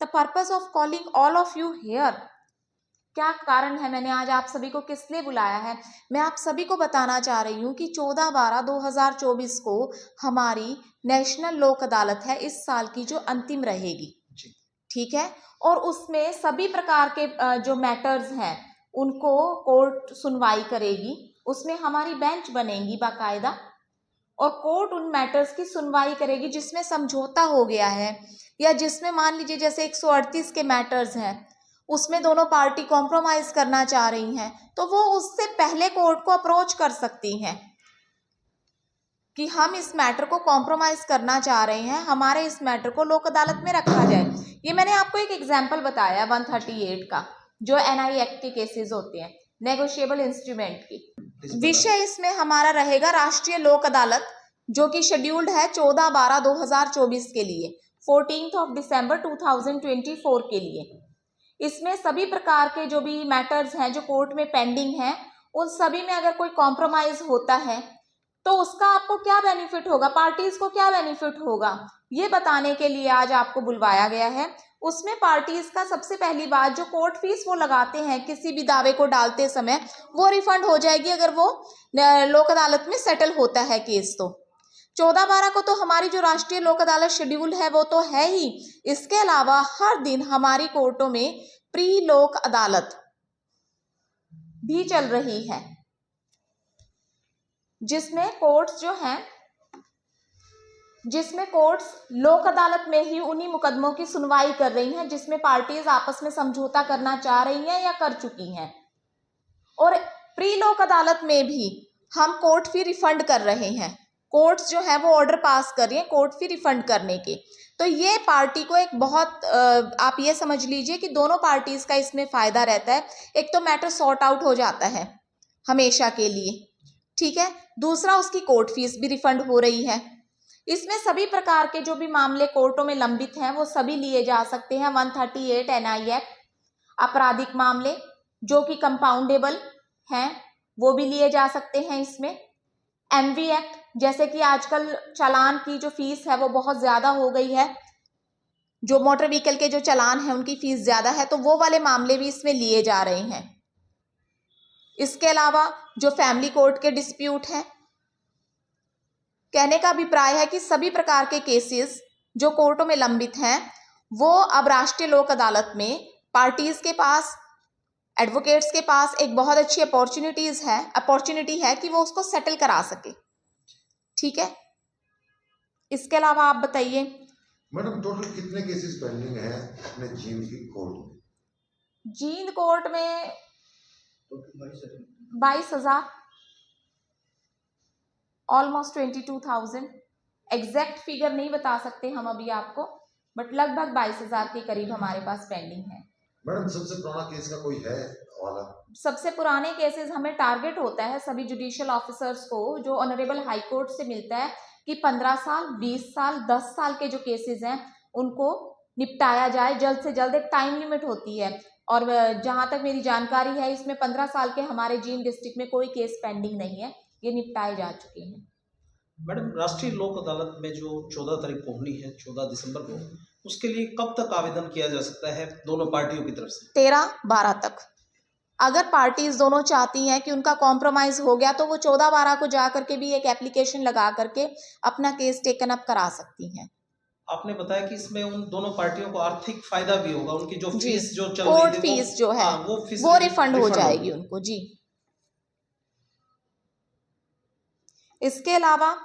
The purpose of calling all of you here, क्या कारण है, मैंने आज आप सभी को किस लिए बुलाया है? मैं आप सभी को बताना चाह रही हूँ कि 14/12/2024 को हमारी नेशनल लोक अदालत है, इस साल की जो अंतिम रहेगी, ठीक है। और उसमें सभी प्रकार के जो मैटर्स हैं उनको कोर्ट सुनवाई करेगी, उसमें हमारी बेंच बनेगी बाकायदा, और कोर्ट उन मैटर्स की सुनवाई करेगी जिसमें समझौता हो गया है, या जिसमें मान लीजिए जैसे 138 के मैटर्स हैं, उसमें दोनों पार्टी कॉम्प्रोमाइज करना चाह रही हैं, तो वो उससे पहले कोर्ट को अप्रोच कर सकती हैं कि हम इस मैटर को कॉम्प्रोमाइज करना चाह रहे हैं, हमारे इस मैटर को लोक अदालत में रखा जाए। ये मैंने आपको एक एग्जाम्पल बताया 138 का, जो एनआई एक्ट के केसेस होते हैं, नेगोशिएबल इंस्ट्रूमेंट की। विषय इसमें हमारा रहेगा राष्ट्रीय लोक अदालत, जो कि शेड्यूल्ड है 14/12/2024 के लिए, 14 दिसंबर 2024 के लिए। इसमें सभी प्रकार के जो भी मैटर्स हैं जो कोर्ट में पेंडिंग हैं, उन सभी में अगर कोई कॉम्प्रोमाइज होता है तो उसका आपको क्या बेनिफिट होगा, पार्टीज को क्या बेनिफिट होगा, ये बताने के लिए आज आपको बुलवाया गया है। उसमें पार्टीज का सबसे पहली बात, जो कोर्ट फीस वो लगाते हैं किसी भी दावे को डालते समय, वो रिफंड हो जाएगी अगर वो लोक अदालत में सेटल होता है केस। तो 14/12 को तो हमारी जो राष्ट्रीय लोक अदालत शेड्यूल है वो तो है ही, इसके अलावा हर दिन हमारी कोर्टों में प्री लोक अदालत भी चल रही है, जिसमें कोर्ट्स लोक अदालत में ही उन्हीं मुकदमों की सुनवाई कर रही हैं जिसमें पार्टीज आपस में समझौता करना चाह रही हैं या कर चुकी हैं। और प्री लोक अदालत में भी हम कोर्ट फी रिफंड कर रहे हैं, कोर्ट्स जो है वो ऑर्डर पास कर रही हैं कोर्ट फी रिफंड करने के। तो ये पार्टी को एक बहुत आप ये समझ लीजिए कि दोनों पार्टीज का इसमें फायदा रहता है। एक तो मैटर सॉर्ट आउट हो जाता है हमेशा के लिए, ठीक है, दूसरा उसकी कोर्ट फीस भी रिफंड हो रही है। इसमें सभी प्रकार के जो भी मामले कोर्टों में लंबित हैं वो सभी लिए जा सकते हैं। 138 एनआई एक्ट, आपराधिक मामले जो कि कंपाउंडेबल हैं वो भी लिए जा सकते हैं इसमें। एमवी एक्ट, जैसे कि आजकल चालान की जो फीस है वो बहुत ज्यादा हो गई है, जो मोटर व्हीकल के जो चालान है उनकी फीस ज्यादा है, तो वो वाले मामले भी इसमें लिए जा रहे हैं। इसके अलावा जो फैमिली कोर्ट के डिस्प्यूट हैं, कहने का अभिप्राय है कि सभी प्रकार के केसेस जो कोर्टों में लंबित हैं वो अब राष्ट्रीय लोक अदालत में पार्टीज के पास, एडवोकेट्स के पास एक बहुत अच्छी अपॉर्चुनिटी है कि वो उसको सेटल करा सके, ठीक है। इसके अलावा आप बताइए मैडम, टोटल कितने केसेस पेंडिंग हैं अपने जींद की कोर्ट में? जींद कोर्ट में 22,000, ऑलमोस्ट 22,000। एग्जैक्ट फिगर नहीं बता सकते हम अभी आपको, बट लगभग 22,000 के करीब हमारे पास पेंडिंग है। मैडम, सबसे पुराना केस का कोई है वाला? सबसे पुराने केसेस हमें टारगेट होता है सभी जुडिशियल ऑफिसर्स को, जो ऑनरेबल हाई कोर्ट से मिलता है कि 15 साल, 20 साल, 10 साल के जो केसेस हैं उनको निपटाया जाए जल्द से जल्द। एक टाइम लिमिट होती है, और जहां तक मेरी जानकारी है इसमें 15 साल के हमारे जींद डिस्ट्रिक्ट में कोई केस पेंडिंग नहीं है, ये निपटाए जा चुके हैं। मैडम, राष्ट्रीय लोक अदालत में जो 14 तारीख को होनी है, 14 दिसंबर को, उसके लिए कब तक आवेदन किया जा सकता है दोनों पार्टियों की तरफ से? 13/12 तक। अगर पार्टीज दोनों चाहती हैं कि उनका कॉम्प्रोमाइज हो गया तो वो 14/12 को जा करके भी एक एप्लीकेशन लगा करके अपना केस टेकन अप करा सकती हैं। आपने बताया कि इसमें उन दोनों पार्टियों को आर्थिक फायदा भी होगा, उनकी जो जी, फीस जो चल कोर्ट रही थी फीस जो है फीस वो रिफंड हो जाएगी उनको। जी, इसके अलावा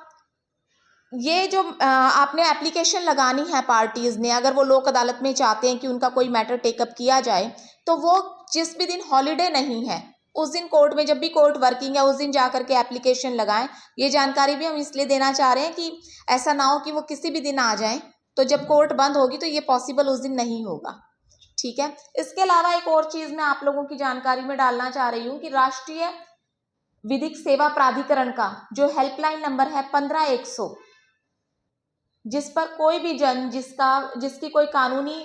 ये जो आपने एप्लीकेशन लगानी है पार्टीज ने, अगर वो लोक अदालत में चाहते हैं कि उनका कोई मैटर टेकअप किया जाए, तो वो जिस भी दिन हॉलीडे नहीं है उस दिन कोर्ट में, जब भी कोर्ट वर्किंग है उस दिन जा करके एप्लीकेशन लगाएं। ये जानकारी भी हम इसलिए देना चाह रहे हैं कि ऐसा ना हो कि वो किसी भी दिन आ जाएं, तो जब कोर्ट बंद होगी तो ये पॉसिबल उस दिन नहीं होगा, ठीक है। इसके अलावा एक और चीज मैं आप लोगों की जानकारी में डालना चाह रही हूँ कि राष्ट्रीय विधिक सेवा प्राधिकरण का जो हेल्पलाइन नंबर है 15/100, जिस पर कोई भी जन जिसकी कोई कानूनी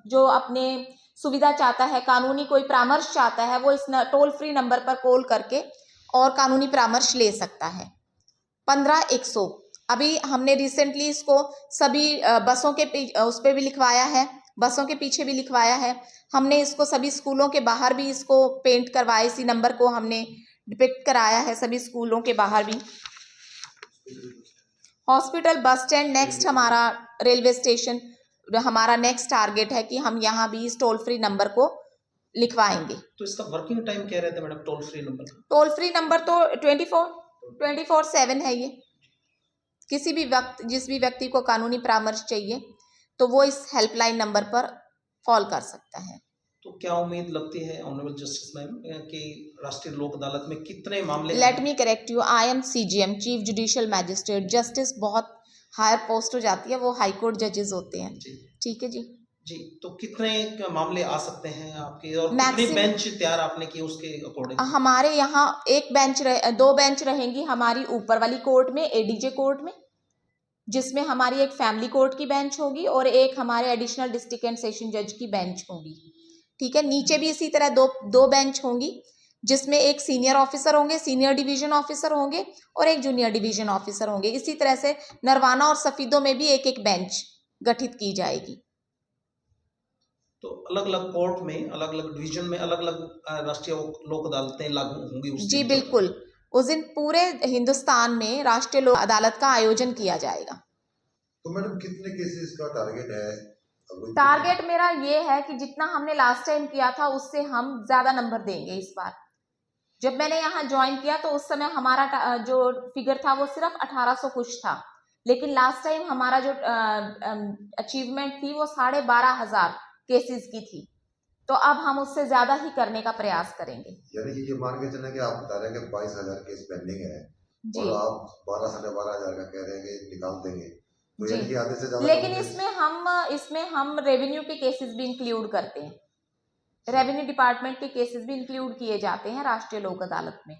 जो अपने सुविधा चाहता है, कानूनी कोई परामर्श चाहता है, वो इस टोल फ्री नंबर पर कॉल करके और कानूनी परामर्श ले सकता है। 15/100 अभी हमने रिसेंटली इसको सभी बसों के उस पर भी लिखवाया है, बसों के पीछे भी लिखवाया है हमने। इसको सभी स्कूलों के बाहर भी इसको पेंट करवाया, इसी नंबर को हमने डिपिक्ट कराया है सभी स्कूलों के बाहर भी। हॉस्पिटल, बस स्टैंड, नेक्स्ट हमारा रेलवे स्टेशन, हमारा नेक्स्ट टारगेट है कि हम यहाँ भी इस टोल फ्री नंबर को लिखवाएंगे। तो इसका वर्किंग टाइम क्या रहता है madam, toll free number? Toll free number तो 24/7 है ये। किसी भी वक्त जिस भी व्यक्ति को कानूनी परामर्श चाहिए तो वो इस हेल्पलाइन नंबर पर कॉल कर सकता है। तो क्या उम्मीद लगती है ऑनरेबल जस्टिस मैम कि राष्ट्रीय लोक अदालत में कितने मामले? Let me correct you, I am CGM, chief judicial magistrate. Justice बहुत हायर पोस्ट हो जाती है, वो हाई कोर्ट जजेस होते हैं। जी ठीक है जी। जी, तो कितने मामले आ सकते हैं आपके, और कितनी Maximum- बेंच तैयार आपने की उसके अकॉर्डिंग? हमारे यहाँ दो बेंच रहेंगी हमारी ऊपर वाली कोर्ट में, ADJ कोर्ट में, जिसमें हमारी एक फैमिली कोर्ट की बेंच होगी और एक हमारे एडिशनल डिस्ट्रिक्ट एंड सेशन जज की बेंच होगी। ठीक है, नीचे भी इसी तरह दो बेंच होंगी, जिसमें एक सीनियर ऑफिसर होंगे, सीनियर डिवीजन ऑफिसर होंगे और एक जूनियर डिवीजन ऑफिसर होंगे। इसी तरह से नरवाना और सफीदों में भी एक एक बेंच गठित की जाएगी। तो अलग अलग कोर्ट में, अलग अलग डिवीजन में अलग अलग राष्ट्रीय लोक अदालतें लागू होंगी उस जी दिन? बिल्कुल, उस दिन पूरे हिंदुस्तान में राष्ट्रीय लोक अदालत का आयोजन किया जाएगा। तो मैडम कितने केसेस का टारगेट है? टारगेट मेरा ये है कि जितना हमने लास्ट टाइम किया था उससे हम ज्यादा नंबर देंगे इस बार। जब मैंने यहाँ ज्वाइन किया तो उस समय हमारा जो फिगर था वो सिर्फ 1800 कुछ था, लेकिन लास्ट टाइम हमारा जो अचीवमेंट थी वो 12,500 केसेस की थी। तो अब हम उससे ज्यादा ही करने का प्रयास करेंगे। यानी कि ये मान के चलें कि आप बता रहे हैं कि 22,000 केस पेंडिंग है जी और आप 12,500 का कह रहे हैं कि निकाल देंगे, तो जी, यानी कि आधे से ज्यादा। लेकिन इसमें हम रेवेन्यू के केसेस भी इंक्लूड करते हैं। रेवेन्यू डिपार्टमेंट के केसेस भी इंक्लूड किए जाते हैं राष्ट्रीय लोक अदालत में।